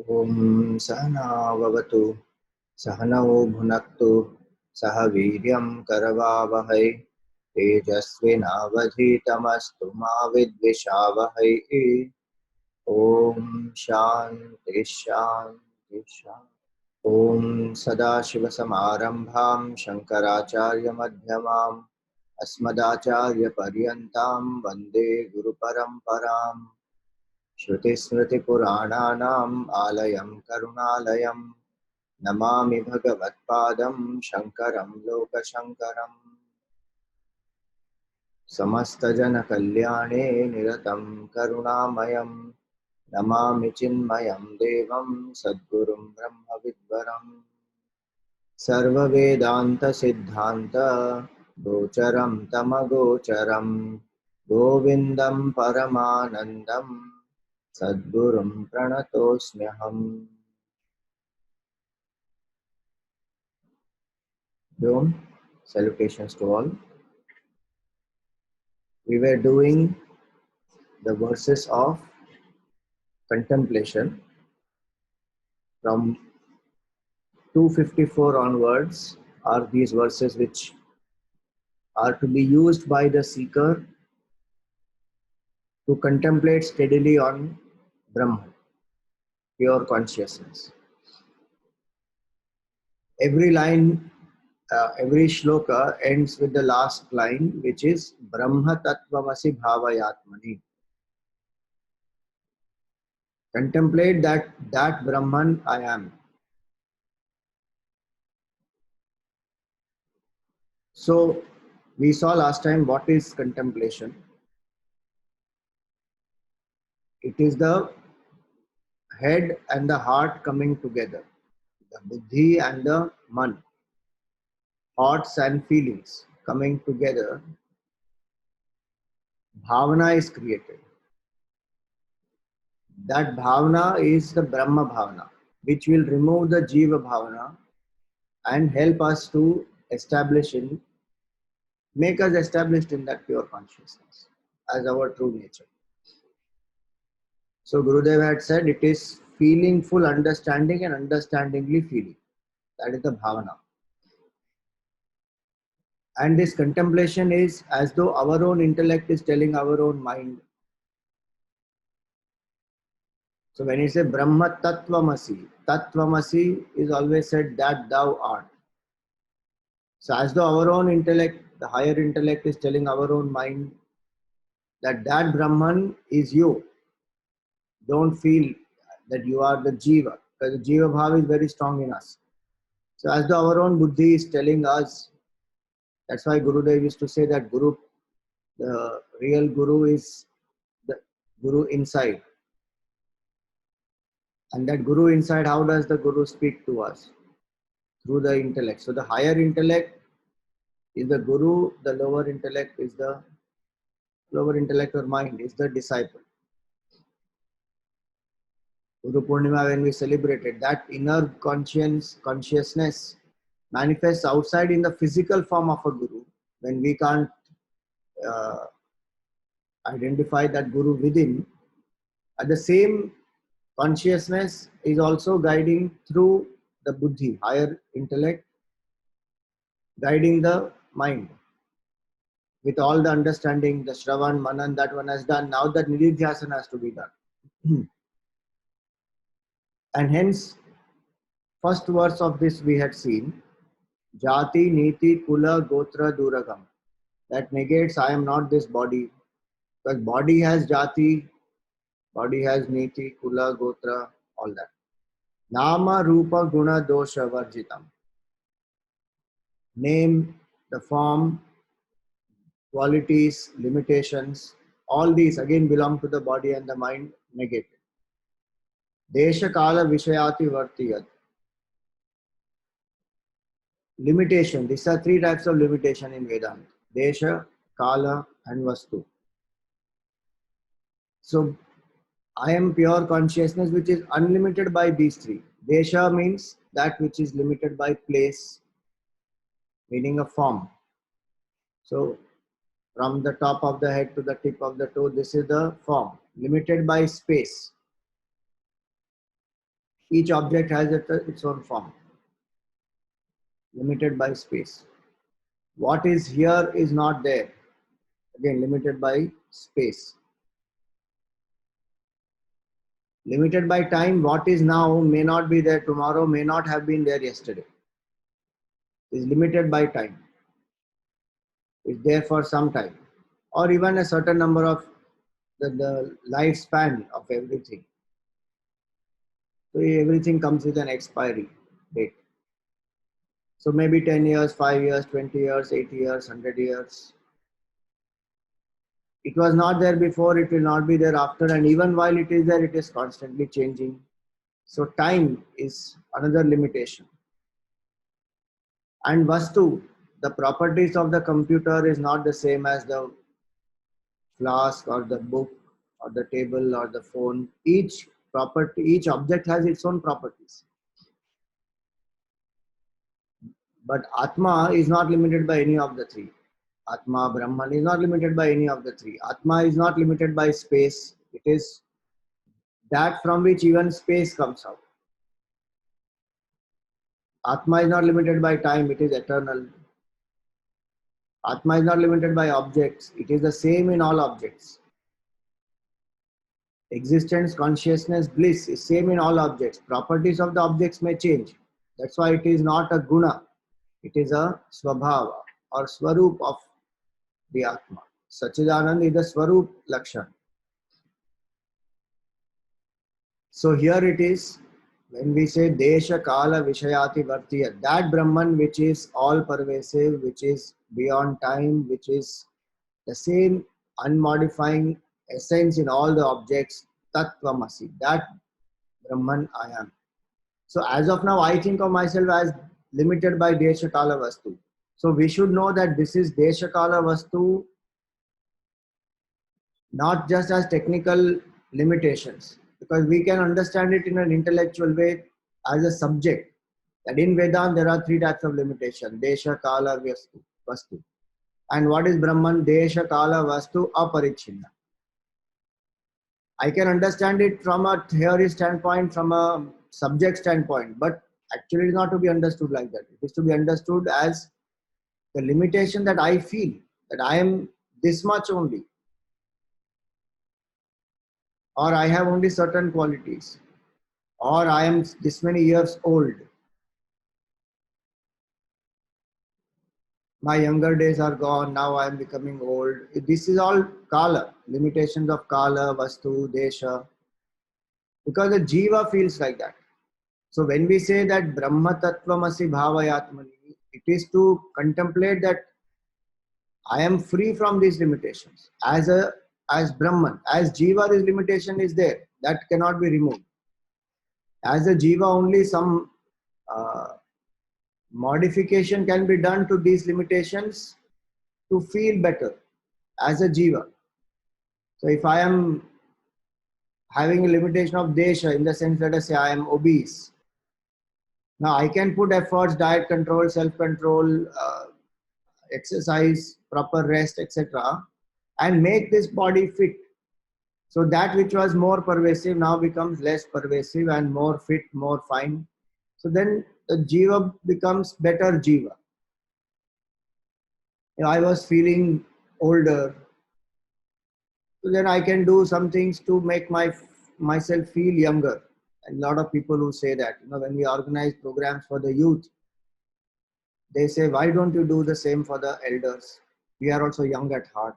ओम सहनाववतु सहनौ भुनक्तु सह वीर्यं करवावहै तेजस्विनावधीतमस्तु मा विद्विषावहै। ओम शांति शांति शांति। ओम सदाशिवसमारंभां शंकराचार्यमध्यमाम् अस्मदाचार्यपर्यन्तां वन्दे गुरुपरम्पराम्। श्रुतिस्मृतिपुराणानाम् आलयं करुणालयं नमामि भगवत्पादं शङ्करं लोकशङ्करम्। समस्तजनकल्याणे निरतं करुणामयं नमामि चिन्मयं देवं सद्गुरुं ब्रह्मविद्वरम्। सर्ववेदान्तसिद्धान्त गोचरं तमगोचरं गोविन्दं परमानन्दं सद्गुरुं प्रणतोऽस्म्यहम्। Om, salutations to all. We were doing the verses of contemplation from 254 onwards are these verses which are to be used by the seeker to contemplate steadily on Brahman, pure consciousness. Every line, every shloka ends with the last line, which is Brahma Tattvamasi Bhavayatmani. Contemplate that Brahman I am. So we saw last time what is contemplation. It is the head and the heart coming together, the buddhi and the man, thoughts and feelings coming together. Bhavana is created. That bhavana is the Brahma bhavana, which will remove the Jiva bhavana and help us to make us established in that pure consciousness as our true nature. So Gurudev had said it is feeling full understanding and understandingly feeling. That is the bhavana. And this contemplation is as though our own intellect is telling our own mind. So when you say Brahma Tattvamasi, Tattvamasi is always said that thou art. So as though our own intellect, the higher intellect is telling our own mind that Brahman is you. Don't feel that you are the Jiva, because the Jiva Bhava is very strong in us. So as though our own buddhi is telling us, that's why Gurudev used to say that the real Guru is the Guru inside. And that Guru inside, how does the Guru speak to us? Through the intellect. So the higher intellect is the Guru, the lower intellect or mind is the disciple. Guru Purnima, when we celebrated, that inner consciousness manifests outside in the physical form of a Guru. When we can't identify that Guru within, at the same consciousness is also guiding through the buddhi, higher intellect, guiding the mind with all the understanding, the Shravan, Manan that one has done. Now that Nididhyasana has to be done. And hence, first verse of this we had seen, Jati, Niti, Kula, Gotra, Duragam. That negates I am not this body. Because body has Jati, body has Niti, Kula, Gotra, all that. Nama, Rupa, Guna, Dosha, Varjitam. Name, the form, qualities, limitations, all these again belong to the body and the mind, negated. Desha, Kala, Vishayati, Vartiyat. Limitation. These are three types of limitation in Vedanta. Desha, Kala and Vastu. So, I am pure consciousness which is unlimited by these three. Desha means that which is limited by place, meaning a form. So, from the top of the head to the tip of the toe, this is the form. Limited by space. Each object has its own form, limited by space. What is here is not there, again limited by space. Limited by time, what is now may not be there tomorrow, may not have been there yesterday. Is limited by time. It's there for some time, or even a certain number of the lifespan of everything. So everything comes with an expiry date. So maybe 10 years, 5 years, 20 years, 80 years, 100 years. It was not there before, it will not be there after, and even while it is there, it is constantly changing. So time is another limitation. And Vastu, the properties of the computer is not the same as the flask or the book or the table or the phone. Each property, each object has its own properties. But Atma is not limited by any of the three. Atma, Brahman is not limited by any of the three. Atma is not limited by space. It is that from which even space comes out. Atma is not limited by time. It is eternal. Atma is not limited by objects. It is the same in all objects. Existence, consciousness, bliss is same in all objects. Properties of the objects may change. That's why it is not a guna. It is a swabhava or swarup of the Atma. Sachidanand is the swarup lakshan. So here it is, when we say Desha Kala Vishayati Vartiya, that Brahman which is all pervasive, which is beyond time, which is the same unmodifying essence in all the objects, Tattvamasi, that Brahman I am. So as of now, I think of myself as limited by Desha Kala Vastu. So we should know that this is Desha Kala Vastu, not just as technical limitations, because we can understand it in an intellectual way as a subject. That in Vedanta there are three types of limitation: Desha, Kala, Vastu. And what is Brahman? Desha, Kala, Vastu, Aparichinna. I can understand it from a theory standpoint, from a subject standpoint, but actually it is not to be understood like that. It is to be understood as the limitation that I feel, that I am this much only, or I have only certain qualities, or I am this many years old. My younger days are gone, now I am becoming old. This is all Kala, limitations of Kala, Vastu, Desha, because the Jiva feels like that. So when we say that Brahma Tattvamasi Bhavayatmani, it is to contemplate that I am free from these limitations. As Brahman, as Jiva, this limitation is there. That cannot be removed. As a Jiva, only some modification can be done to these limitations to feel better as a Jiva. So if I am having a limitation of Desha, in the sense, let us say I am obese. Now I can put efforts, diet control, self-control, exercise, proper rest, etc. and make this body fit. So that which was more pervasive now becomes less pervasive and more fit, more fine. So then the Jiva becomes better Jiva. I was feeling older. So then I can do some things to make myself feel younger. And a lot of people who say that, when we organize programs for the youth, they say, why don't you do the same for the elders? We are also young at heart.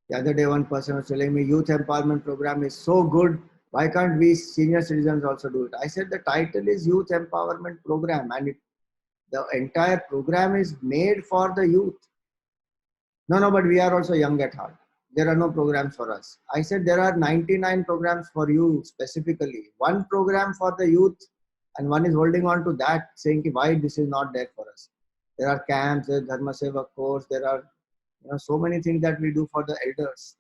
The other day, one person was telling me, youth empowerment program is so good. Why can't we senior citizens also do it? I said, the title is Youth Empowerment Program, and the entire program is made for the youth. No, but we are also young at heart. There are no programs for us. I said, there are 99 programs for you specifically. One program for the youth, and one is holding on to that, saying why this is not there for us. There are camps, there is Dharma Seva course, there are so many things that we do for the elders.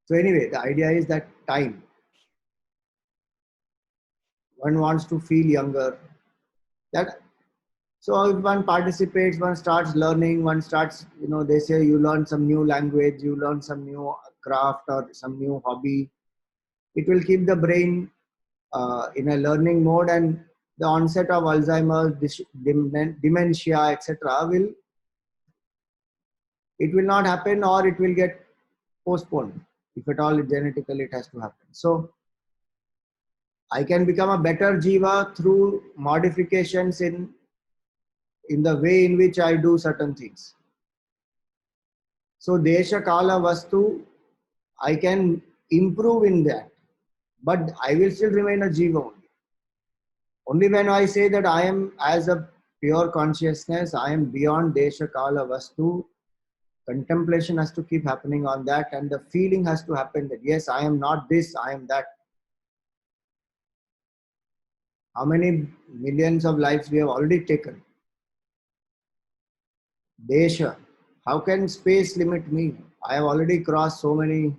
So anyway, the idea is that time. One wants to feel younger. So if one participates, one starts learning, one starts, they say you learn some new language, you learn some new craft or some new hobby. it will keep the brain in a learning mode, and the onset of Alzheimer's, dementia, etc. will not happen, or it will get postponed, if at all genetically it has to happen. So I can become a better jiva through modifications in the way in which I do certain things. So desha kala vastu, I can improve in that, but I will still remain a jiva only. Only when I say that I am as a pure consciousness, I am beyond desha kala vastu, contemplation has to keep happening on that, and the feeling has to happen that yes, I am not this, I am that. How many millions of lives we have already taken? Desha, how can space limit me? I have already crossed so many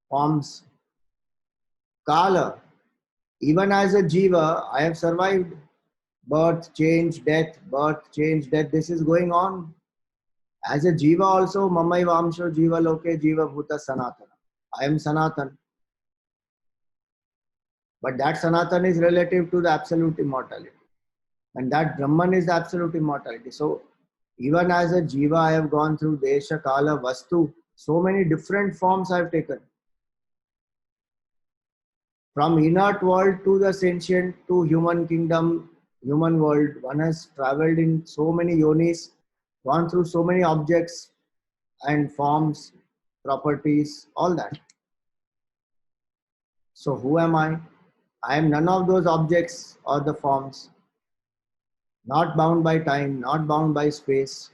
forms. Kala, even as a jiva, I have survived birth, change, death, birth, change, death. This is going on. As a jiva also, mamai vamsho jiva loke jiva bhuta sanatana. I am Sanatan. But that Sanatan is relative to the absolute immortality. And that Brahman is the absolute immortality. So even as a jiva, I have gone through desha, kala, vastu. So many different forms I have taken. From inert world to the sentient to human kingdom, human world, one has traveled in so many yonis, gone through so many objects and forms, properties, all that. So who am I? I am none of those objects or the forms, not bound by time, not bound by space.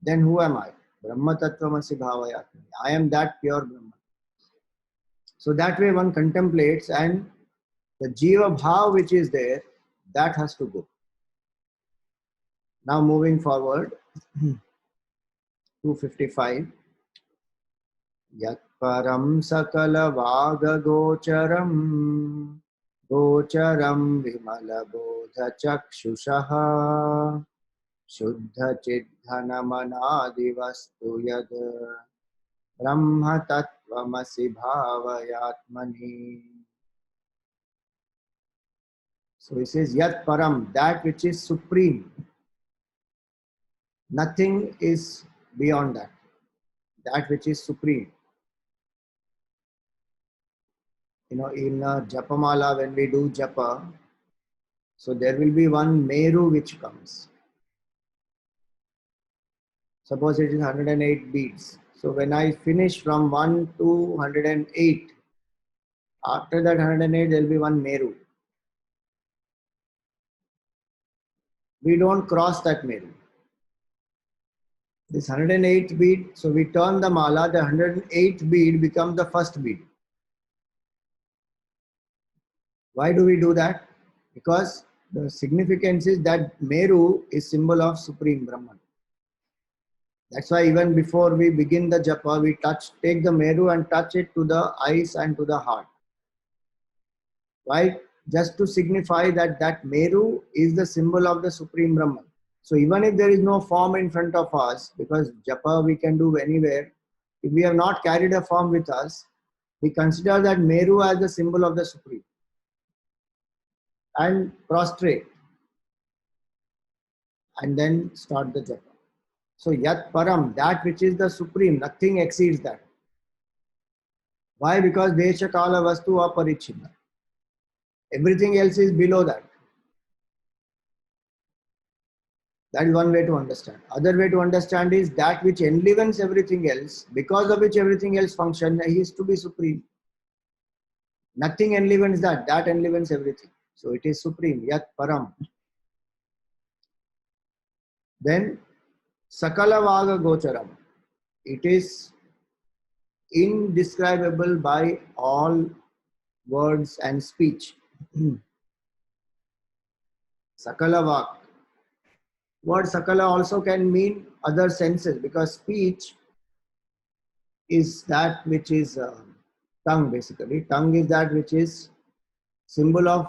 Then who am I? Brahma Tattvamasi Bhavayatmani. I am that pure Brahman. So that way one contemplates, and the Jiva Bhav which is there, that has to go. Now moving forward, 255. Yat param sakala vaga gocharam gocharam vimala bodha chakshushaha shuddha chidghana manadi vastu yad brahma tattvamasi bhavayatmani. So he says yat param, that which is supreme. Nothing is beyond that. That which is supreme. In Japamala, when we do Japa, so there will be one Meru which comes. Suppose it is 108 beads. So when I finish from 1 to 108, after that 108 there will be one Meru. We don't cross that Meru. This 108th bead, so we turn the mala, the 108th bead becomes the first bead. Why do we do that? Because the significance is that Meru is symbol of Supreme Brahman. That's why even before we begin the japa, we take the Meru and touch it to the eyes and to the heart. Right? Just to signify that that Meru is the symbol of the Supreme Brahman. So even if there is no form in front of us, because japa we can do anywhere, if we have not carried a form with us, we consider that Meru as the symbol of the Supreme. And prostrate. And then start the japa. So Yat Param, that which is the supreme, nothing exceeds that. Why? Because Desha Kala Vastu Aparichina. Everything else is below that. That is one way to understand. Other way to understand is that which enlivens everything else, because of which everything else functions, he is to be supreme. Nothing enlivens that, that enlivens everything. So it is supreme, Yat Param. Then Sakala Vaga Gocharam. It is indescribable by all words and speech. Sakala Vak. Word Sakala also can mean other senses, because speech is that which is tongue basically. Tongue is that which is symbol of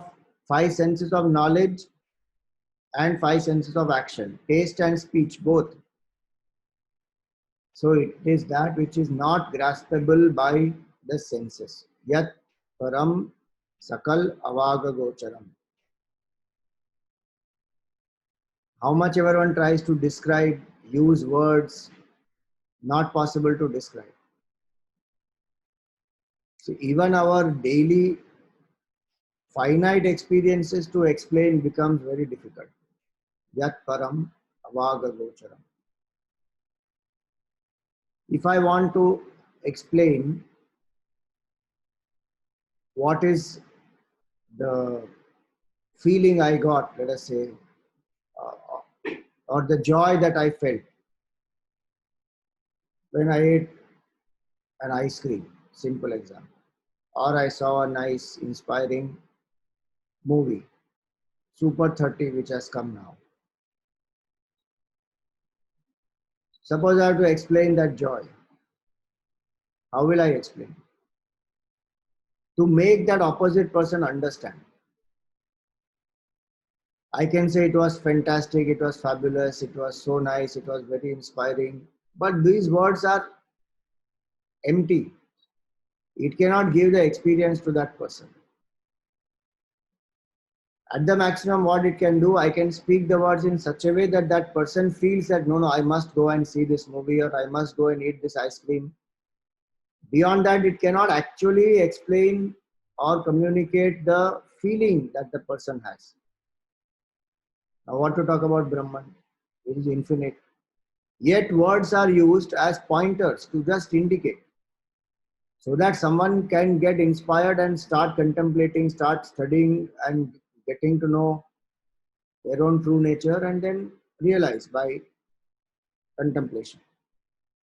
5 senses of knowledge and 5 senses of action. Taste and speech both. So it is that which is not graspable by the senses. Yat param sakal avaga gocharam. How much ever one tries to describe, use words, not possible to describe. So even our daily finite experiences to explain becomes very difficult. Yat param avaga gocharam. If I want to explain what is the feeling I got, let us say, or the joy that I felt when I ate an ice cream, simple example, or I saw a nice, inspiring movie, Super 30, which has come now. Suppose I have to explain that joy. How will I explain? To make that opposite person understand. I can say it was fantastic, it was fabulous, it was so nice, it was very inspiring. But these words are empty. It cannot give the experience to that person. At the maximum, what it can do, I can speak the words in such a way that that person feels that no, I must go and see this movie, or I must go and eat this ice cream. Beyond that, it cannot actually explain or communicate the feeling that the person has. Now, what to talk about Brahman? It is infinite. Yet words are used as pointers to just indicate, so that someone can get inspired and start contemplating, start studying and getting to know their own true nature, and then realize by contemplation.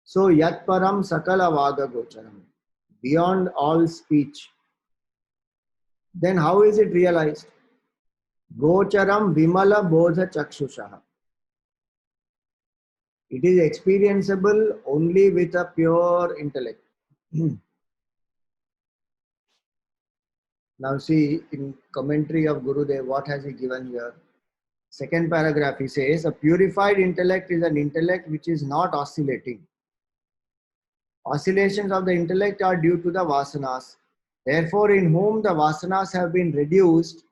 So yat param sakala vaga gocharam, beyond all speech. Then how is it realized? Gocharam vimala bodha chakshushaha. It is experienceable only with a pure intellect. Now see, in commentary of Gurudev, what has he given here? Second paragraph, he says, a purified intellect is an intellect which is not oscillating. Oscillations of the intellect are due to the vasanas. Therefore, in whom the vasanas have been reduced,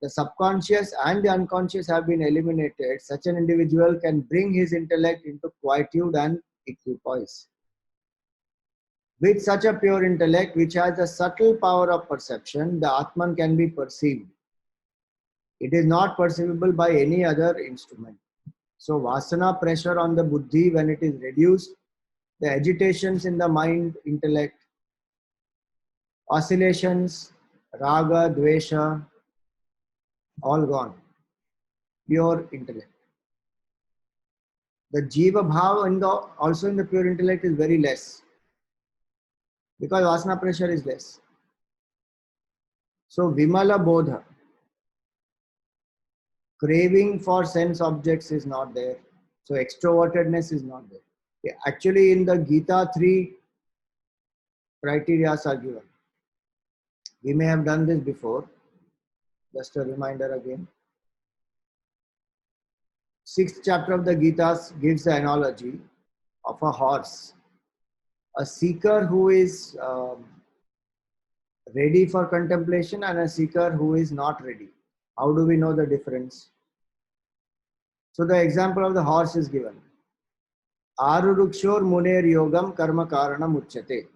the subconscious and the unconscious have been eliminated, such an individual can bring his intellect into quietude and equipoise. With such a pure intellect, which has a subtle power of perception, the Atman can be perceived. It is not perceivable by any other instrument. So, vasana pressure on the buddhi, when it is reduced, the agitations in the mind, intellect, oscillations, raga, dvesha, all gone. Pure intellect. The jiva bhava also in the pure intellect is very less, because vasana pressure is less. So vimala bodha, craving for sense objects is not there. So extrovertedness is not there. Actually, in the Gita, 3 criteria are given. We may have done this before. Just a reminder again. 6th chapter of the Gita gives the analogy of a horse. A seeker who is ready for contemplation and a seeker who is not ready. How do we know the difference? So the example of the horse is given. Arurukshor muner yogam karma karanam uchyate.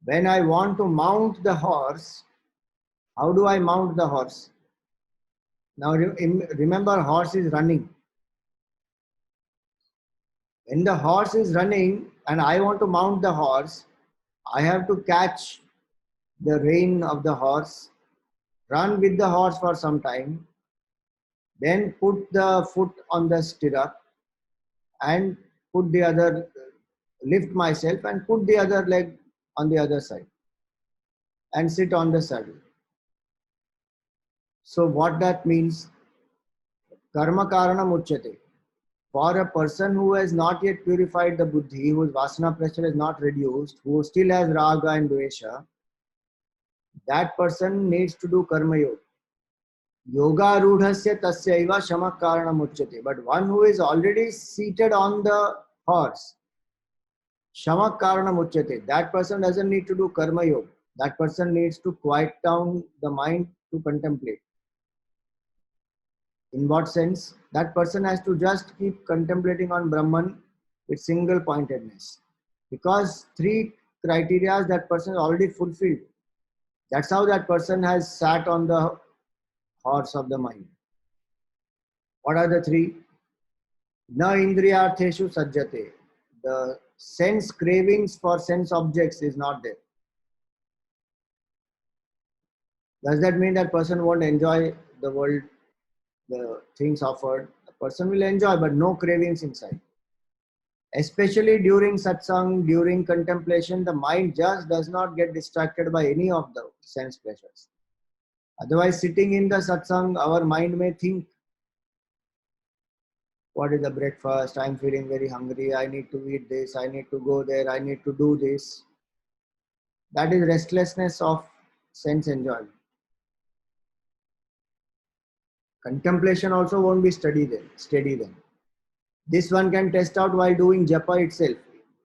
When I want to mount the horse, how do I mount the horse? Now remember, horse is running. When the horse is running and I want to mount the horse, I have to catch the rein of the horse, run with the horse for some time, then put the foot on the stirrup and lift myself and put the other leg on the other side and sit on the saddle. So what that means? Karma karana muchyate. For a person who has not yet purified the buddhi, whose vasana pressure is not reduced, who still has raga and dvesha, that person needs to do karma yoga. Yoga rudhasya tasyaiva shama karana muchyate. But one who is already seated on the horse, shama karana muchyate, that person doesn't need to do karma yoga. That person needs to quiet down the mind to contemplate. In what sense? That person has to just keep contemplating on Brahman with single pointedness. Because three criteria that person is already fulfilled. That's how that person has sat on the horse of the mind. What are the three? Na indriyartheshu sajjate. The sense cravings for sense objects is not there. Does that mean that person won't enjoy the world, the things offered? The person will enjoy, but no cravings inside. Especially during satsang, during contemplation, the mind just does not get distracted by any of the sense pleasures. Otherwise, sitting in the satsang, our mind may think, what is the breakfast? I'm feeling very hungry. I need to eat this. I need to go there. I need to do this. That is restlessness of sense enjoyment. Contemplation also won't be steady then. This one can test out while doing japa itself.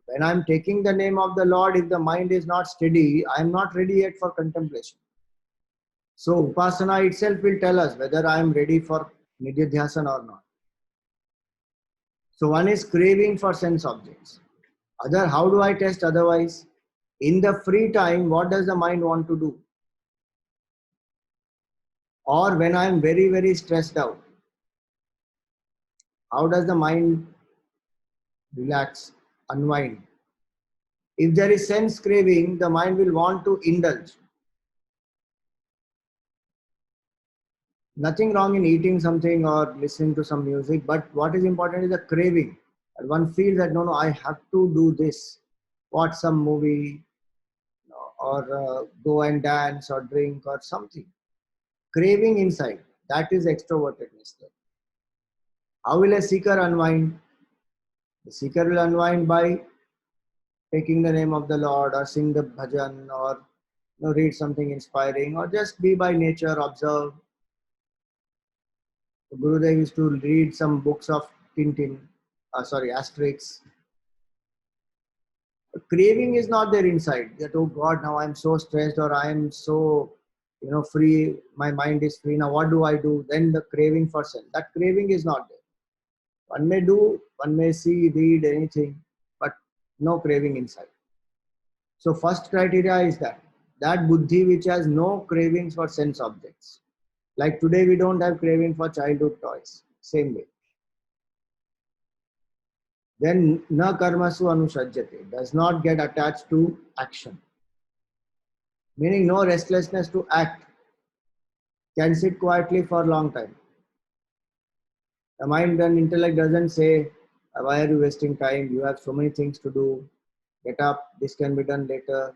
When I'm taking the name of the Lord, if the mind is not steady, I'm not ready yet for contemplation. So upasana itself will tell us whether I am ready for nididhyasana or not. So one is craving for sense objects. Other, how do I test otherwise? In the free time, what does the mind want to do? Or when I am very, very stressed out, how does the mind relax, unwind? If there is sense craving, the mind will want to indulge. Nothing wrong in eating something or listening to some music, but what is important is the craving. And one feels that no, I have to do this. Watch some movie or go and dance or drink or something. Craving inside, that is extrovertedness. How will a seeker unwind? The seeker will unwind by taking the name of the Lord or sing the bhajan or read something inspiring or just be by nature, observe. Gurudev used to read some books of Asterix. Craving is not there inside. That, oh God, now I'm so stressed or I am so, free. My mind is free. Now what do I do? Then the craving for self. That craving is not there. One may see, read anything, but no craving inside. So first criteria is that buddhi which has no cravings for sense objects. Like today we don't have craving for childhood toys. Same way. Then na karmasu anusajjate, does not get attached to action. Meaning no restlessness to act. Can sit quietly for a long time. The mind and intellect doesn't say, why are you wasting time? You have so many things to do. Get up, this can be done later.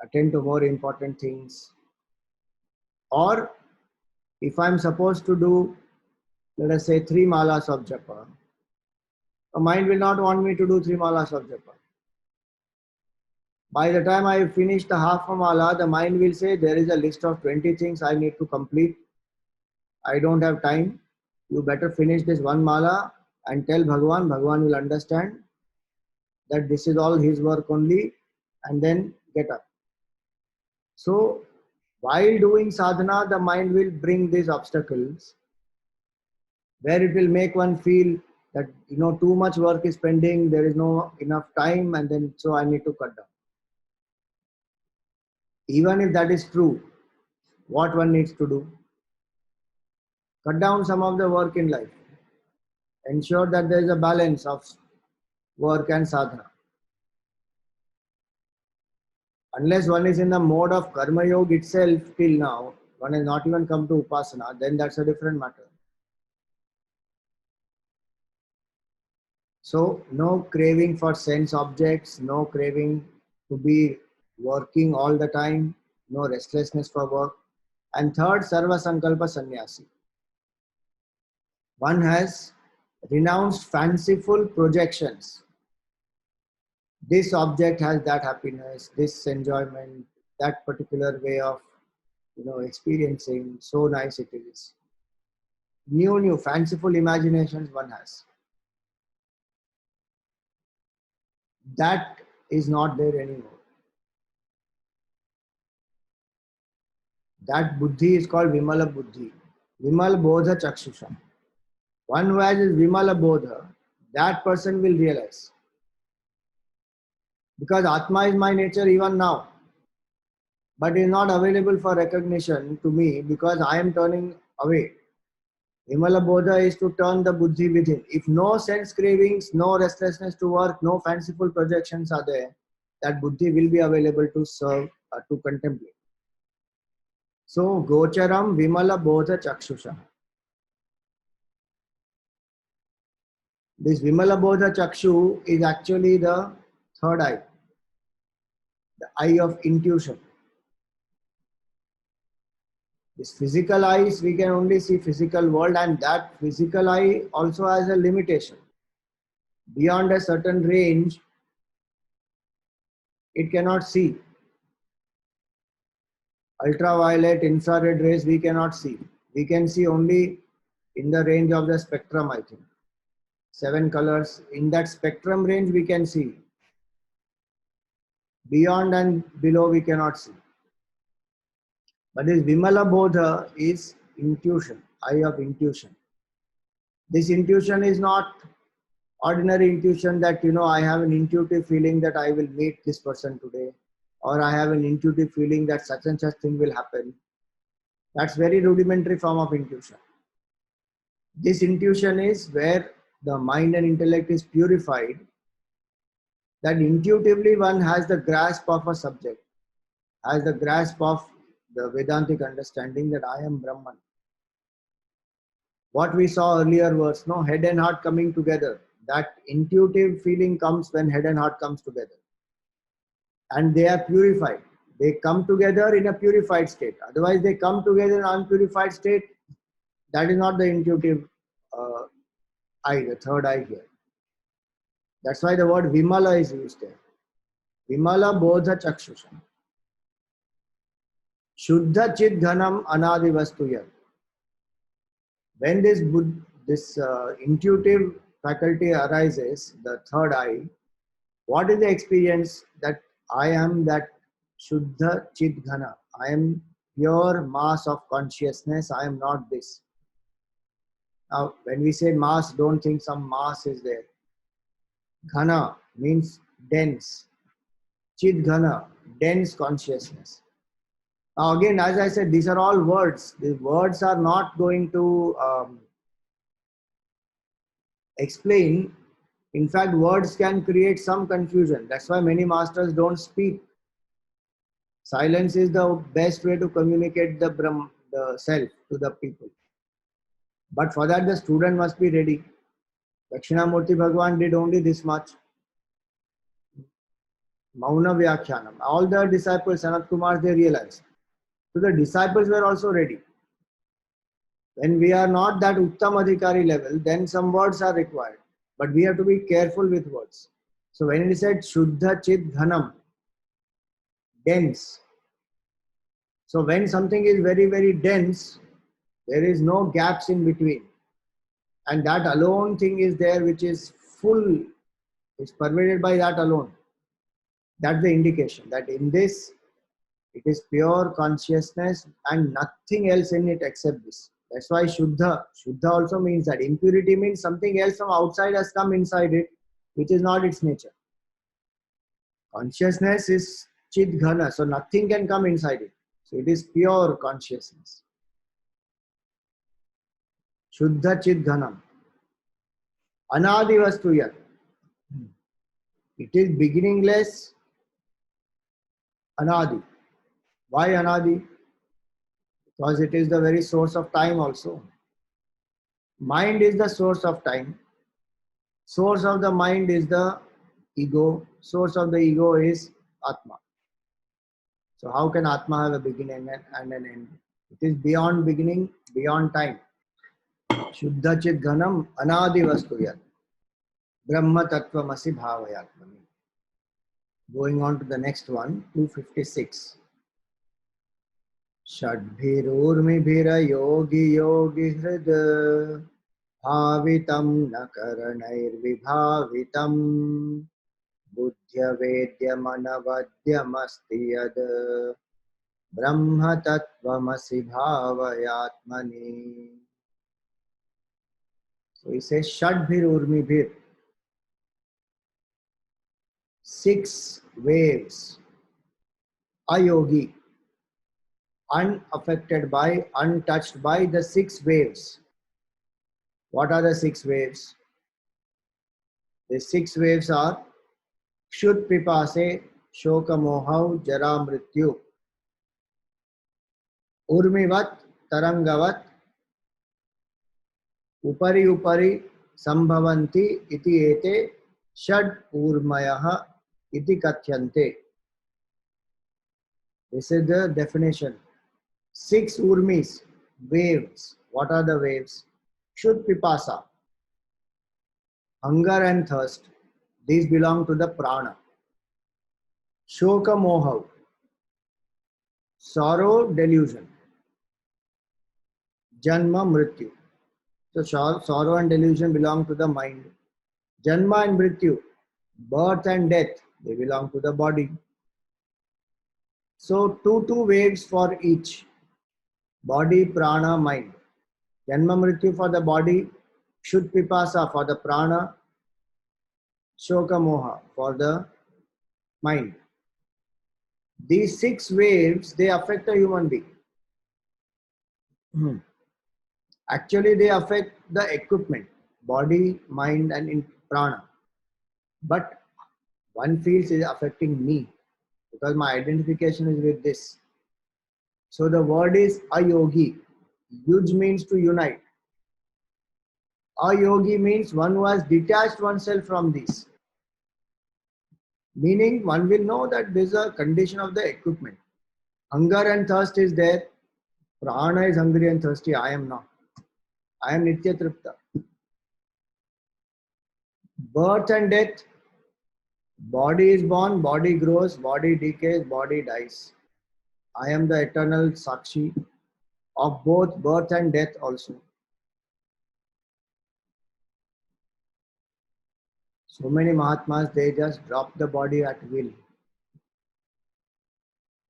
Attend to more important things. Or if I'm supposed to do, let us say 3 malas of japa, the mind will not want me to do 3 malas of japa. By the time I finish the half a mala, the mind will say, there is a list of 20 things I need to complete. I don't have time. You better finish this 1 mala and tell Bhagavan. Bhagavan will understand that this is all his work only, and then get up. So while doing sadhana, the mind will bring these obstacles where it will make one feel that too much work is pending, there is no enough time, and then so I need to cut down. Even if that is true, what one needs to do? Cut down some of the work in life. Ensure that there is a balance of work and sadhana. Unless one is in the mode of karma yoga itself till now, one has not even come to upasana, then that's a different matter. So no craving for sense objects, no craving to be working all the time, no restlessness for work. And third, sarva sankalpa sannyasi. One has renounced fanciful projections. This object has that happiness, this enjoyment, that particular way of experiencing, so nice it is. New fanciful imaginations one has. That is not there anymore. That buddhi is called Vimala Buddhi. Vimal Bodha Chakshusha. One who has this Vimala Bodha, that person will realize. Because Atma is my nature even now. But is not available for recognition to me because I am turning away. Vimala Bodha is to turn the buddhi within. If no sense cravings, no restlessness to work, no fanciful projections are there, that buddhi will be available to serve, to contemplate. So, Gocharam Vimala Bodha Chakshusha. This Vimala Bodha Chakshu is actually the third eye, the eye of intuition. This physical eyes, we can only see physical world, and that physical eye also has a limitation. Beyond a certain range, it cannot see. Ultraviolet, infrared rays, we cannot see. We can see only in the range of the spectrum, I think. 7 colors. In that spectrum range, we can see. Beyond and below, we cannot see. But this Vimala Bodha is intuition, eye of intuition. This intuition is not ordinary intuition that, I have an intuitive feeling that I will meet this person today, or I have an intuitive feeling that such and such thing will happen. That's very rudimentary form of intuition. This intuition is where the mind and intellect is purified, that intuitively one has the grasp of a subject, has the grasp of the Vedantic understanding that I am Brahman. What we saw earlier was head and heart coming together. That intuitive feeling comes when head and heart comes together. And they are purified. They come together in a purified state. Otherwise, they come together in an unpurified state. That is not the intuitive eye, the third eye here. That's why the word Vimala is used there. Vimala Bodha Chakshusha. Shuddha Chid Ghanam Anadi Vastuyat. When this intuitive faculty arises, the third eye, what is the experience that I am that Shuddha Chid Ghana? I am pure mass of consciousness. I am not this. Now, when we say mass, don't think some mass is there. Ghana means dense. Chid Ghana, dense consciousness. Now again, as I said, these are all words. The words are not going to explain. In fact, words can create some confusion. That's why many masters don't speak. Silence is the best way to communicate the self to the people. But for that, the student must be ready. Dakshinamurti Bhagavan did only this much. Mauna Vyakhyanam. All the disciples, Sanat Kumar, they realized. So the disciples were also ready. When we are not that Uttam Adhikari level, then some words are required. But we have to be careful with words. So when it said Shuddha Chit Ghanam, dense. So when something is very, very dense, there is no gaps in between. And that alone thing is there, which is full, is pervaded by that alone. That's the indication that in this, it is pure consciousness and nothing else in it except this. That's why Shuddha. Shuddha also means that. Impurity means something else from outside has come inside it, which is not its nature. Consciousness is Chid Ghana, so nothing can come inside it. So it is pure consciousness. Shuddha Chid Ghanam. Anadi Vastuyat. It is beginningless. Anadi. Why Anadi? Because it is the very source of time also. Mind is the source of time. Source of the mind is the ego. Source of the ego is Atma. So how can Atma have a beginning and an end? It is beyond beginning, beyond time. Shuddha Chit Ghanam Anadi Vastuyat. Brahma Tattvamasi Bhavayatmani. Going on to the next one, 256. Shadbhirurmibhira yogi yogi hrid bhavitam nakaranair vibhavitam buddhya vedyam anavadyam asti yad Brahma tattvamasi bhavayatmani. So he says Shadbhir Urmibhir. 6 waves. Ayogi. Unaffected by, untouched by the 6 waves. What are the 6 waves? The 6 waves are Kshut Pipase, Shoka Mohau, Jara Mrityu, Urmivat, Tarangavat, Upari Upari, Sambhavanti, Iti Ete, Shad Urmayaha, Iti Kathyante. This is the definition. 6 Urmis, waves. What are the waves? Kshut Pipasa, hunger and thirst. These belong to the prana. Shoka Moha, sorrow, delusion. Janma Mrityu. So sorrow and delusion belong to the mind. Janma and Mrityu, birth and death, they belong to the body. So two waves for each. Body, prana, mind. Janma Mrityu for the body, Kshut Pipasa for the prana, Shoka Moha for the mind. These 6 waves, they affect a human being. Actually, they affect the equipment, body, mind, and prana. But one feels it is affecting me because my identification is with this. So the word is ayogi. Yuj means to unite. Ayogi means one who has detached oneself from this. Meaning one will know that this is a condition of the equipment. Hunger and thirst is there. Prana is hungry and thirsty. I am not. I am Nitya Tripta. Birth and death. Body is born, body grows, body decays, body dies. I am the eternal Sakshi of both birth and death also. So many Mahatmas, they just drop the body at will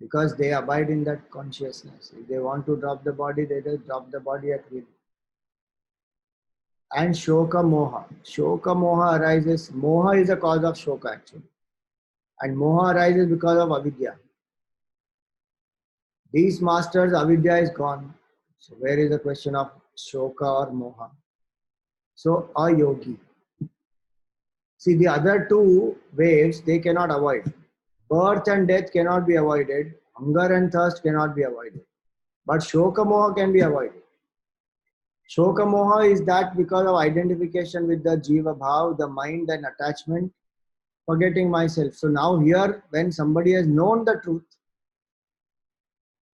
because they abide in that consciousness. If they want to drop the body, they just drop the body at will. And Shoka Moha. Shoka Moha arises. Moha is the cause of Shoka actually. And Moha arises because of Avidya. These masters, Avidya is gone. So where is the question of Shoka or Moha? So a yogi. See, the other 2 waves, they cannot avoid. Birth and death cannot be avoided. Hunger and thirst cannot be avoided. But Shoka Moha can be avoided. Shoka Moha is that because of identification with the Jiva Bhav, the mind and attachment, forgetting myself. So now here, when somebody has known the truth,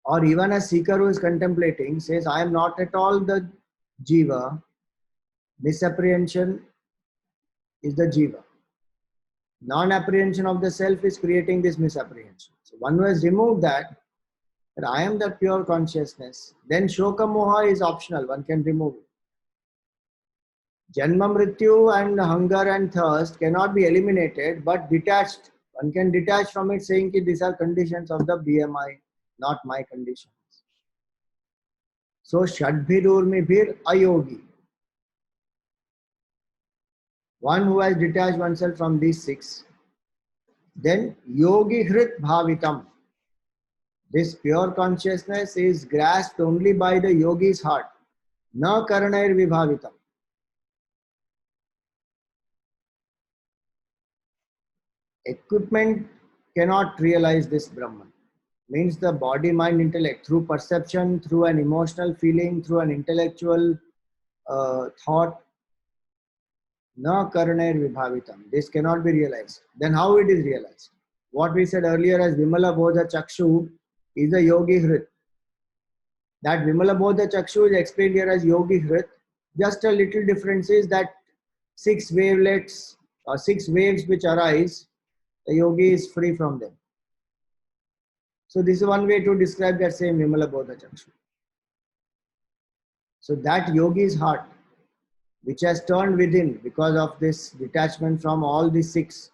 or even a seeker who is contemplating, says, I am not at all the Jiva, misapprehension is the Jiva. Non-apprehension of the self is creating this misapprehension. So one who has removed that I am that pure consciousness, then Shoka Moha is optional, one can remove it. Janma Mrityu and hunger and thirst cannot be eliminated, but detached. One can detach from it saying that these are conditions of the BMI, not my conditions. So Shadbhir Urmibhir Ayogi. One who has detached oneself from these 6. Then Yogi Hrit Bhavitam. This pure consciousness is grasped only by the yogi's heart. Na Karanair Vibhavitam. Equipment cannot realize this Brahman. Means the body, mind, intellect, through perception, through an emotional feeling, through an intellectual thought. Na Karanair Vibhavitam. This cannot be realized. Then how it is realized? What we said earlier as Vimala Bodha Chakshu is the Yogi Hrit. That Vimala Bodha Chakshu is explained here as Yogi Hrit. Just a little difference is that 6 wavelets or 6 waves which arise, the yogi is free from them. So this is one way to describe that same Vimala Bodha Chakshu. So that yogi's heart, which has turned within because of this detachment from all the 6,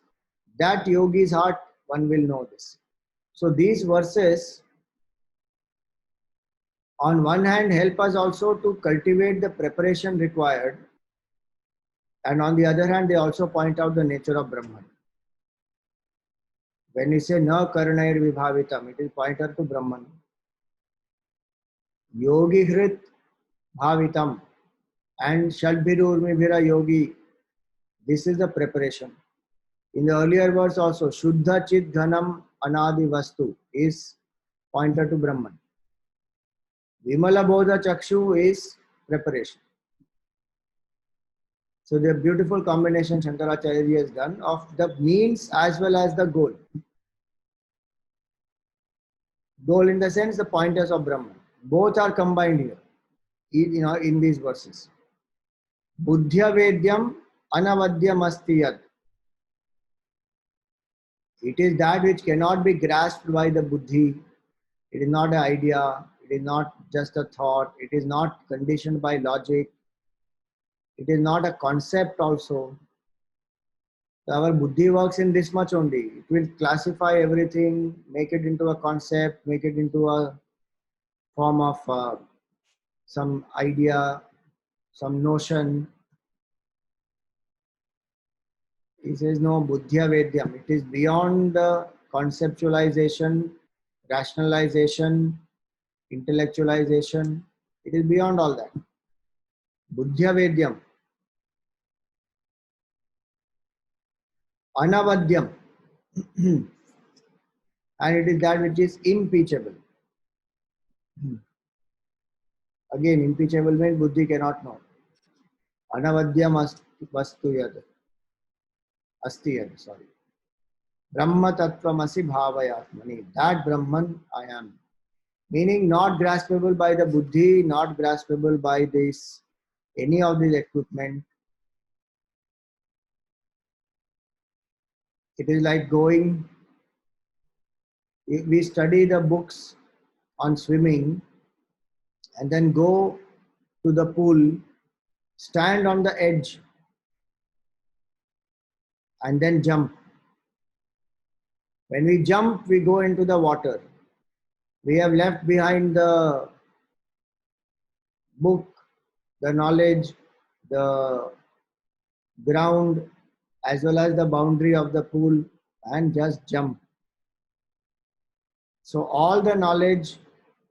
that yogi's heart, one will know this. So these verses on one hand help us also to cultivate the preparation required, and on the other hand they also point out the nature of Brahman. When we say na karanair vibhavitam, it is pointer to Brahman. Yogi hrit bhavitam and Shadbhirurmibhira yogi. This is the preparation. In the earlier verse also, Shuddha Chit Ghanam Anadi Vastu is pointer to Brahman. Vimala Bodha Chakshu is preparation. So the beautiful combination Shankaracharya has done of the means as well as the goal. Goal in the sense the pointers of Brahman. Both are combined here, in these verses. Buddhya Vedyam Anavadyam Astiyat. It is that which cannot be grasped by the buddhi. It is not an idea. It is not just a thought. It is not conditioned by logic. It is not a concept also. So our buddhi works in this much only. It will classify everything, make it into a concept, make it into a form of some idea, some notion. He says, no, buddhya vedyam. It is beyond the conceptualization, rationalization, intellectualization. It is beyond all that. Buddhya vedyam. Anavadyam. And it is that which is impeachable. Again, impeachable means buddhi cannot know. Anavadyam vastu yad. Asti yad, sorry. Brahma tattvamasi bhavayatmani. That Brahman I am. Meaning not graspable by the buddhi, not graspable by this, any of these equipment. It is like going, we study the books on swimming and then go to the pool, stand on the edge and then jump. When we jump, we go into the water. We have left behind the book, the knowledge, the ground, as well as the boundary of the pool, and just jump. So all the knowledge,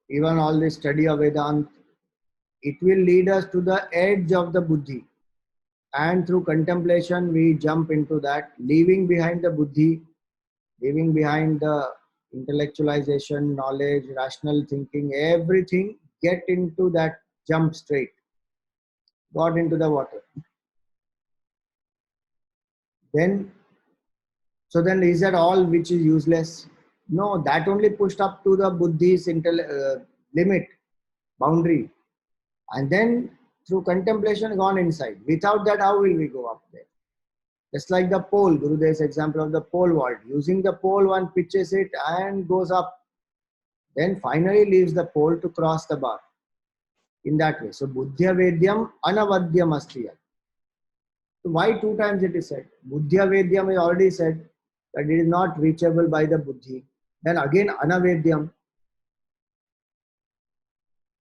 even all the study of Vedanta, it will lead us to the edge of the buddhi. And through contemplation, we jump into that, leaving behind the buddhi, leaving behind the intellectualization, knowledge, rational thinking, everything, get into that jump straight, got into the water. Then, so then is that all which is useless? No, that only pushed up to the buddhi's limit, boundary. And then through contemplation gone inside. Without that, how will we go up there? Just like the pole, Gurudev's example of the pole vault. Using the pole, one pitches it and goes up. Then finally leaves the pole to cross the bar. In that way. So, Buddhya Vedyam Anavadyam Astiyat. So why two times it is said? Buddhya Vedyam is already said that it is not reachable by the buddhi. Then again Anavedyam.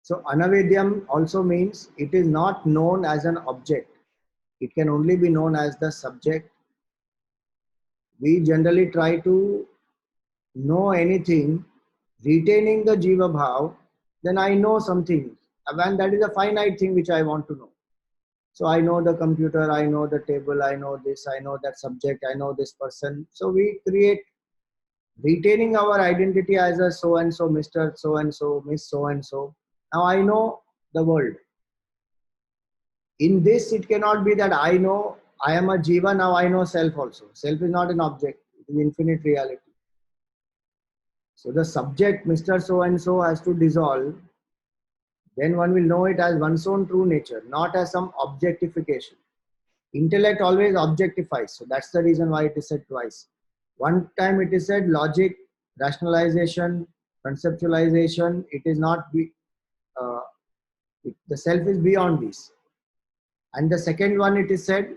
So Anavedyam also means it is not known as an object. It can only be known as the subject. We generally try to know anything retaining the Jiva Bhav, then I know something. And that is a finite thing which I want to know. So I know the computer, I know the table, I know this, I know that subject, I know this person. So we create, retaining our identity as a so-and-so, Mr. So-and-so, Miss so-and-so. Now I know the world. In this, it cannot be that I know, I am a Jiva, now I know self also. Self is not an object, it is infinite reality. So the subject, Mr. So-and-so, has to dissolve. Then one will know it as one's own true nature, not as some objectification. Intellect always objectifies. So that's the reason why it is said twice. One time it is said logic, rationalization, conceptualization. It is not, the self is beyond these. And the second one it is said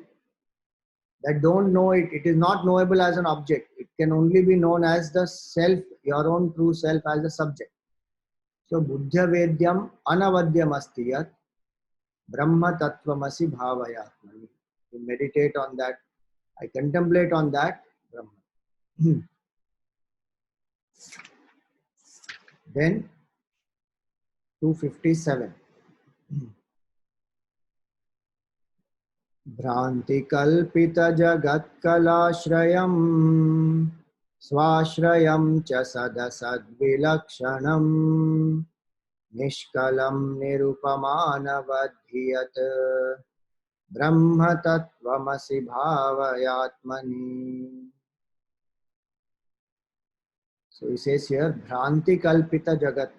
that don't know it. It is not knowable as an object. It can only be known as the self, your own true self as a subject. So Buddhya Vedyam Anavadyam Asti Yat Brahma Tattvamasi Bhavayatmani. You meditate on that. I contemplate on that Brahman. Then 257. भ्रान्तिकल्पितजगत्कलाश्रयम् स्वाश्रयं च सदसद्विलक्षणम् निष्कलं निरुपमानवधियत् ब्रह्मतत्त्वमसि भावयात्मनि. So he says here, Bhranti Kalpita Jagat.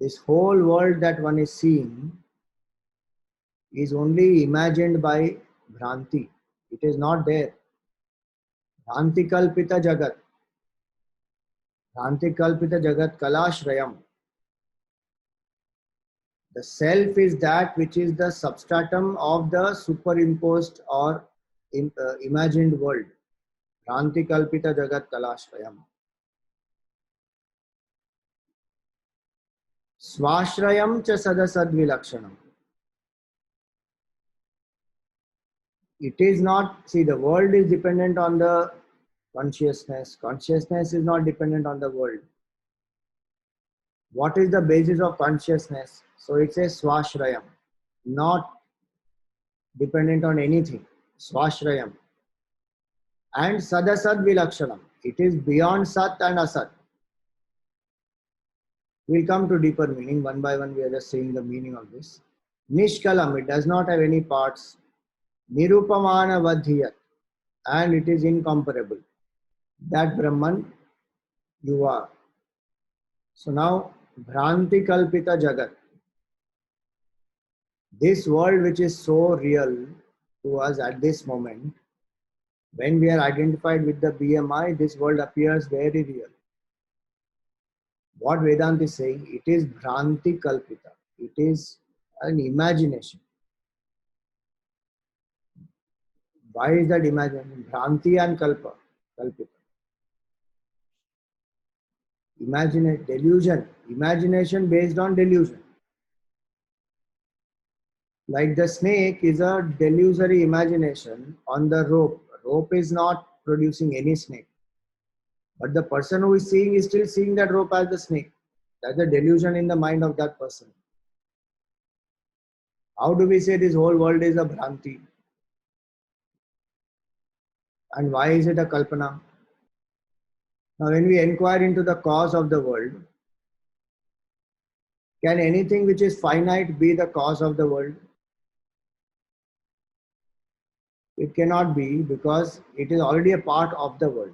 This whole world that one is seeing is only imagined by Bhranti. It is not there. Bhranti Kalpita Jagat. Bhranti Kalpita Jagat Kalashrayam. The self is that which is the substratum of the superimposed or imagined world. Bhranti Kalpita Jagat Kalashrayam. Swashrayam cha sadasadvilakshanam. It is not, see, the world is dependent on the consciousness. Consciousness is not dependent on the world. What is the basis of consciousness? So it says swashrayam, not dependent on anything. Swashrayam. And sadasad vilakshanam. It is beyond sat and asat. We'll come to deeper meaning. One by one we are just saying the meaning of this. Nishkalam, it does not have any parts. Nirupamana vadhiyat, and it is incomparable. That Brahman you are. So now, Bhranti Kalpita Jagat. This world which is so real to us at this moment, when we are identified with the BMI, this world appears very real. What Vedanta is saying, it is Bhranti Kalpita. It is an imagination. Why is that imagination? Bhranti and Kalpa. Kalpita. Delusion. Imagination based on delusion. Like the snake is a delusory imagination on the rope. Rope is not producing any snake. But the person who is seeing is still seeing that rope as the snake. That's a delusion in the mind of that person. How do we say this whole world is a Bhranti? And why is it a Kalpana? Now when we inquire into the cause of the world, can anything which is finite be the cause of the world? It cannot be, because it is already a part of the world.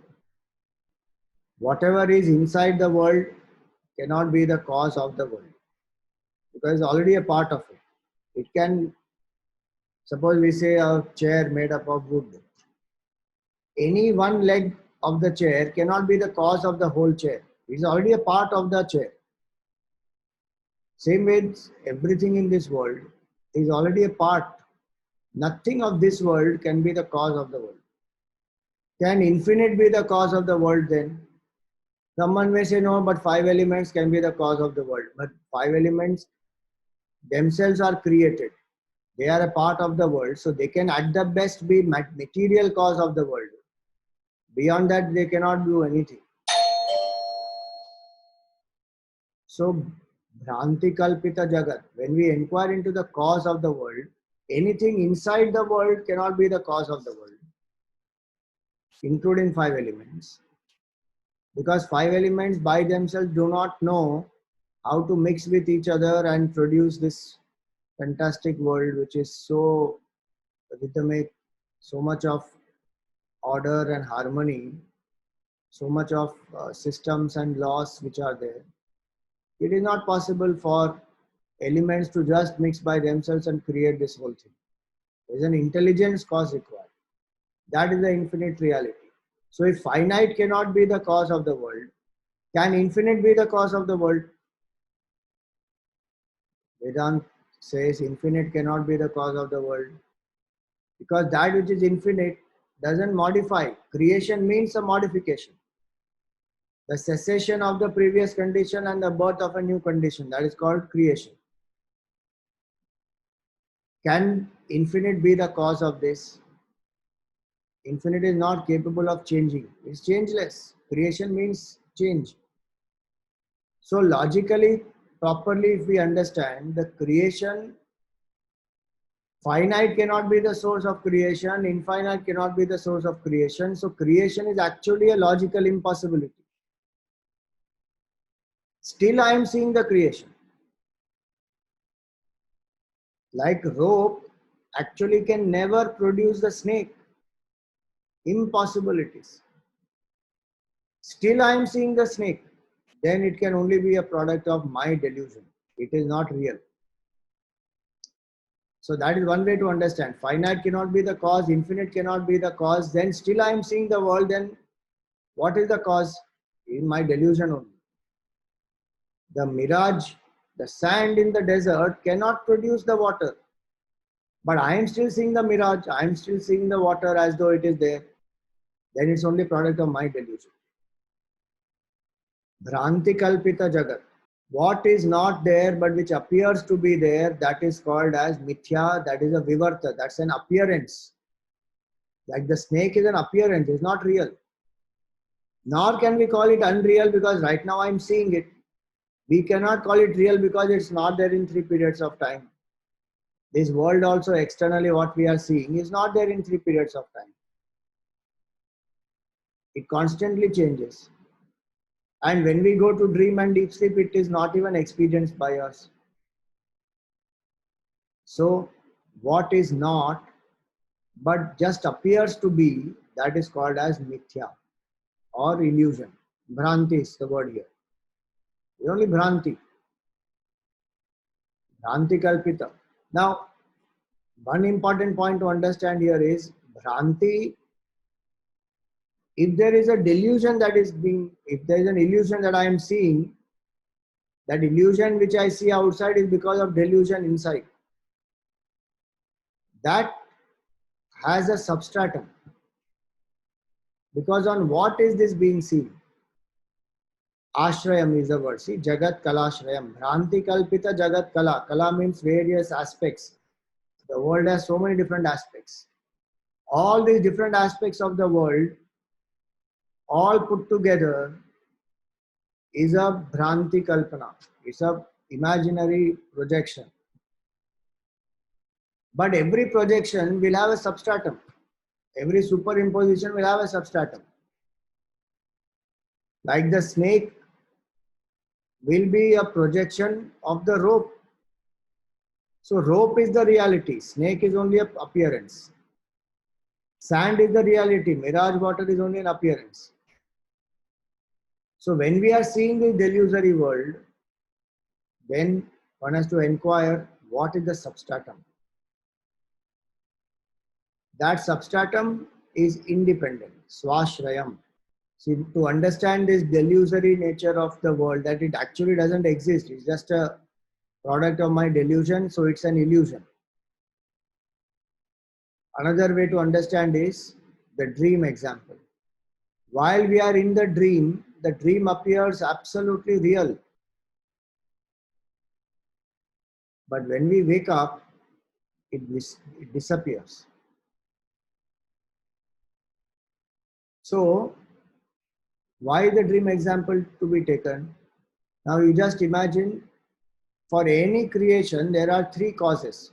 Whatever is inside the world cannot be the cause of the world, because it's already a part of it. It can, suppose we say a chair made up of wood. Any one leg of the chair cannot be the cause of the whole chair. It is already a part of the chair. Same with everything in this world is already a part. Nothing of this world can be the cause of the world. Can infinite be the cause of the world then? Someone may say no, but 5 elements can be the cause of the world. But 5 elements themselves are created. They are a part of the world. So they can at the best be material cause of the world. Beyond that, they cannot do anything. So, Bhranti Kalpita Jagat, when we inquire into the cause of the world, anything inside the world cannot be the cause of the world, including 5 elements. Because 5 elements by themselves do not know how to mix with each other and produce this fantastic world which is so rhythmic, so much of order and harmony, so much of systems and laws which are there. It is not possible for elements to just mix by themselves and create this whole thing. There is an intelligence cause required. That is the infinite reality. So if finite cannot be the cause of the world, can infinite be the cause of the world? Vedanta says infinite cannot be the cause of the world, because that which is infinite doesn't modify. Creation means a modification. The cessation of the previous condition and the birth of a new condition, that is called creation. Can infinite be the cause of this? Infinite is not capable of changing. It's changeless. Creation means change. So logically, properly, if we understand the creation, finite cannot be the source of creation, infinite cannot be the source of creation. So creation is actually a logical impossibility. Still I am seeing the creation. Like rope actually can never produce the snake. Impossibilities. Still I am seeing the snake. Then it can only be a product of my delusion. It is not real. So that is one way to understand. Finite cannot be the cause, infinite cannot be the cause. Then still I am seeing the world. Then what is the cause? In my delusion only. The mirage, the sand in the desert cannot produce the water. But I am still seeing the mirage. I am still seeing the water as though it is there. Then it's only product of my delusion. Bhranti kalpita jagat. What is not there but which appears to be there, that is called as mithya, that is a vivarta, that's an appearance. Like the snake is an appearance, it's not real. Nor can we call it unreal because right now I'm seeing it. We cannot call it real because it's not there in 3 periods of time. This world also externally what we are seeing is not there in 3 periods of time. It constantly changes. And when we go to dream and deep sleep, it is not even experienced by us. So what is not but just appears to be, that is called as mithya or illusion. Bhranti is the word here. It's only bhranti. Bhranti kalpita. Now, one important point to understand here is bhranti. If there is a delusion that is being, if there is an illusion that I am seeing, that illusion which I see outside is because of delusion inside. That has a substratum. Because on what is this being seen? Ashrayam is the word. See, Jagat Kalashrayam. Bhranti Kalpita Jagat Kala. Kala means various aspects. The world has so many different aspects. All these different aspects of the world, all put together, is a Bhranti Kalpana. It's a imaginary projection. But every projection will have a substratum. Every superimposition will have a substratum. Like the snake will be a projection of the rope. So rope is the reality. Snake is only an appearance. Sand is the reality. Mirage water is only an appearance. So when we are seeing the delusory world, then one has to inquire what is the substratum. That substratum is independent. Swashrayam. See, to understand this delusory nature of the world, that it actually doesn't exist. It's just a product of my delusion, so it's an illusion. Another way to understand is the dream example. While we are in the dream appears absolutely real. But when we wake up, it disappears. So, why the dream example to be taken? Now you just imagine, for any creation, there are 3 causes.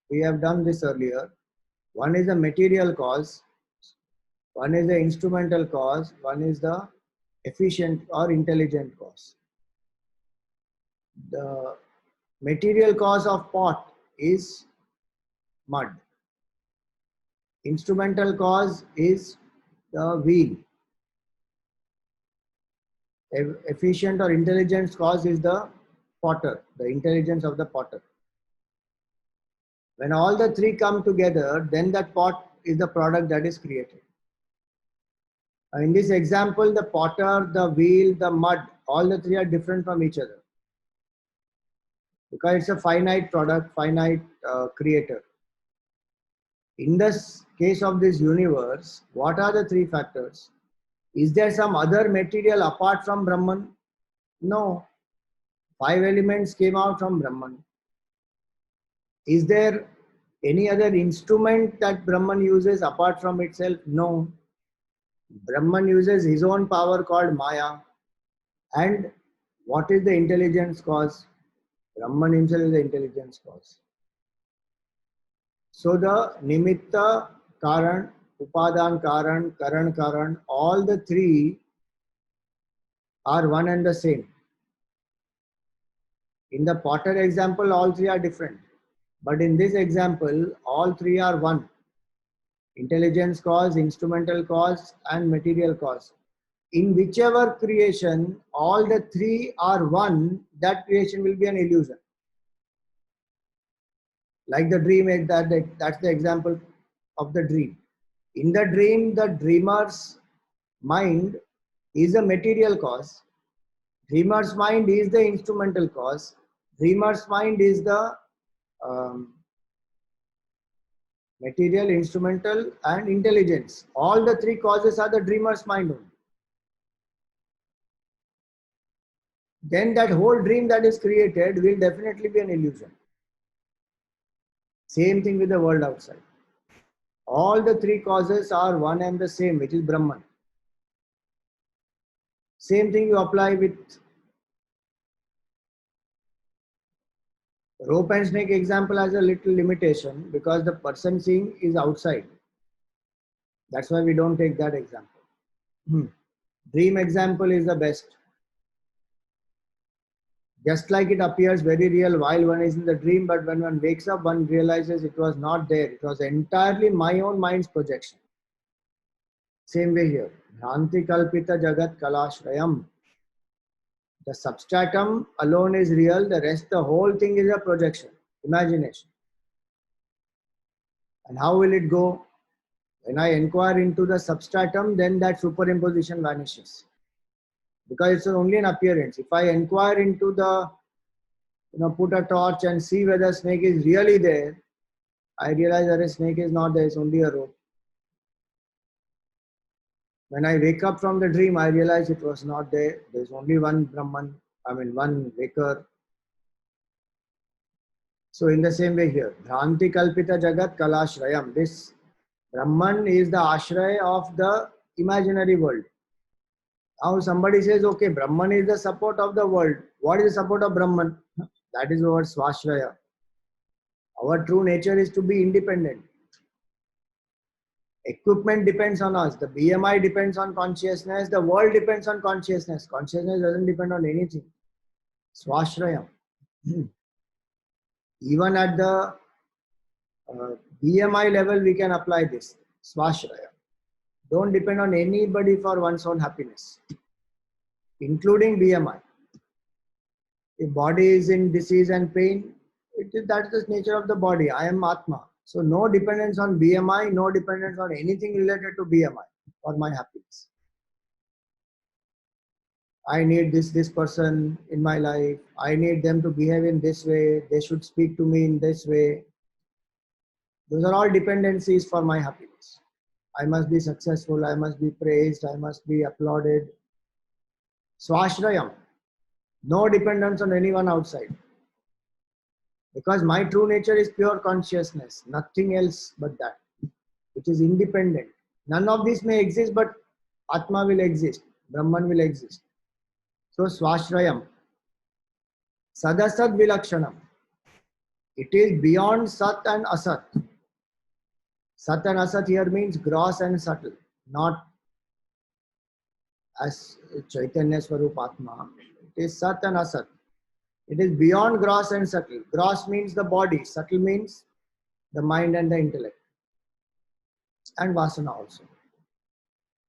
We have done this earlier. One is the material cause, one is the instrumental cause, one is the efficient or intelligent cause. The material cause of pot is mud. Instrumental cause is the wheel. Efficient or intelligent cause is the potter, the intelligence of the potter. When all the 3 come together, then that pot is the product that is created. In this example, the potter, the wheel, the mud, all the 3 are different from each other. Because it's a finite product, finite creator. In this case of this universe, what are the 3 factors? Is there some other material apart from Brahman? No. 5 elements came out from Brahman. Is there any other instrument that Brahman uses apart from itself? No. Brahman uses his own power called Maya. And what is the intelligence cause? Brahman himself is the intelligence cause. So the Nimitta, Karan, Upadan Karan, Karan Karan, all the three are one and the same. In the potter example, all three are different. But in this example, all three are one. Intelligence cause, instrumental cause, and material cause. In whichever creation, all the three are one, that creation will be an illusion. Like the dream, that's the example of the dream. In the dream, the dreamer's mind is a material cause. Dreamer's mind is the instrumental cause. Dreamer's mind is the material, instrumental, and intelligence. All the three causes are the dreamer's mind only. Then that whole dream that is created will definitely be an illusion. Same thing with the world outside. All the three causes are one and the same, which is Brahman. Same thing you apply with rope and snake example has a little limitation because the person seeing is outside. That's why we don't take that example. Dream example is the best. Just like it appears very real while one is in the dream, but when one wakes up, one realizes it was not there. It was entirely my own mind's projection. Same way here. Bhranti kalpita jagat kalashrayam. The substratum alone is real. The rest, the whole thing is a projection, imagination. And how will it go? When I inquire into the substratum, then that superimposition vanishes. Because it's only an appearance. If I inquire into the, put a torch and see whether snake is really there, I realize that a snake is not there, it's only a rope. When I wake up from the dream, I realize it was not there. There's only one Brahman, one waker. So in the same way here, Bhranti Kalpita Jagat Kalashrayam. This Brahman is the ashraya of the imaginary world. Now somebody says, okay, Brahman is the support of the world. What is the support of Brahman? That is our Swashraya. Our true nature is to be independent. Equipment depends on us. The BMI depends on consciousness. The world depends on consciousness. Consciousness doesn't depend on anything. Swashrayam. Even at the BMI level, we can apply this. Swashraya. Don't depend on anybody for one's own happiness, including BMI. If body is in disease and pain, that's the nature of the body. I am Atma. So no dependence on BMI, no dependence on anything related to BMI for my happiness. I need this person in my life. I need them to behave in this way. They should speak to me in this way. Those are all dependencies for my happiness. I must be successful. I must be praised. I must be applauded. Swashrayam. No dependence on anyone outside. Because my true nature is pure consciousness. Nothing else but that. Which is independent. None of this may exist, but Atma will exist. Brahman will exist. So Swashrayam. Sadasat Vilakshanam. It is beyond Sat and Asat. Sat and Asat here means gross and subtle. Not as Chaitanya Swarup Atma. It is Sat and Asat. It is beyond gross and subtle. Gross means the body. Subtle means the mind and the intellect. And Vasana also.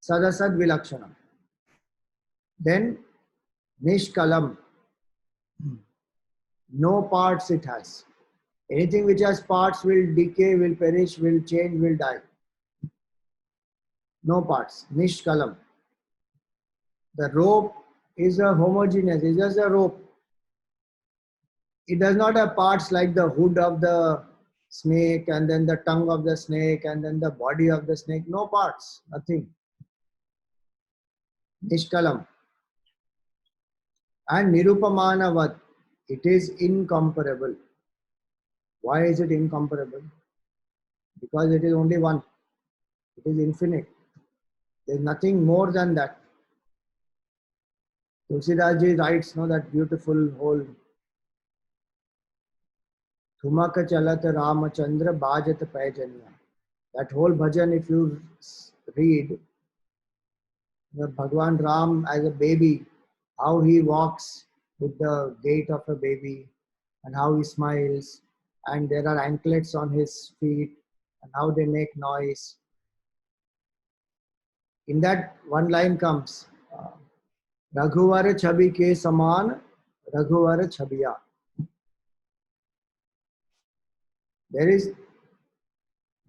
Sadasat Vilakshanam. Then Nishkalam. No parts it has. Anything which has parts will decay, will perish, will change, will die. No parts. Nishkalam. The rope is a homogeneous. It's just a rope. It does not have parts like the hood of the snake and then the tongue of the snake and then the body of the snake. No parts. Nothing. Nishkalam. And Nirupamanavat, it is incomparable. Why is it incomparable? Because it is only one. It is infinite. There is nothing more than that. Tulsidas ji writes, no, that beautiful whole Thumak chalat Ramachandra bhajat payjanya. That whole bhajan, if you read, Bhagwan Ram as a baby, how he walks with the gait of a baby and how he smiles, and there are anklets on his feet and how they make noise. In that one line comes, Raghuvar Chabi ke saman, Raghuvar Chabiya. There is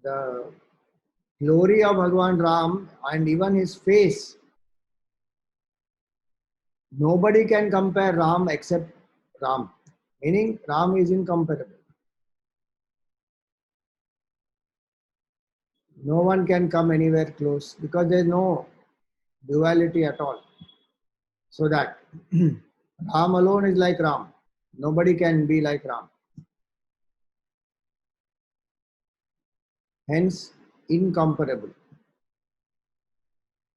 the glory of Bhagwan Ram and even his face. Nobody can compare Ram except Ram. Meaning Ram is incomparable. No one can come anywhere close because there is no duality at all. So that Ram alone is like Ram. Nobody can be like Ram. Hence, incomparable.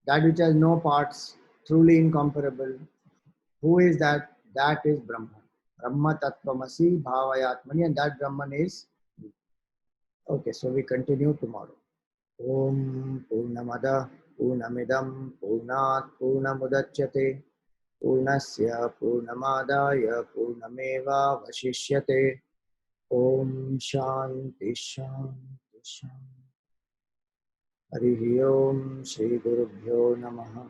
That which has no parts, truly incomparable. Who is that? That is Brahman. Brahma Tattvamasi Bhavayatmani, and that Brahman is. Okay, so we continue tomorrow. Om Purnamada Purnamidam Purnat Purnamudachyate Purnasya Purnamadaya Purnameva Vashishyate. Om Shanti Shanti Shanti. Harihi Om Shri Gurubhyo Namaha.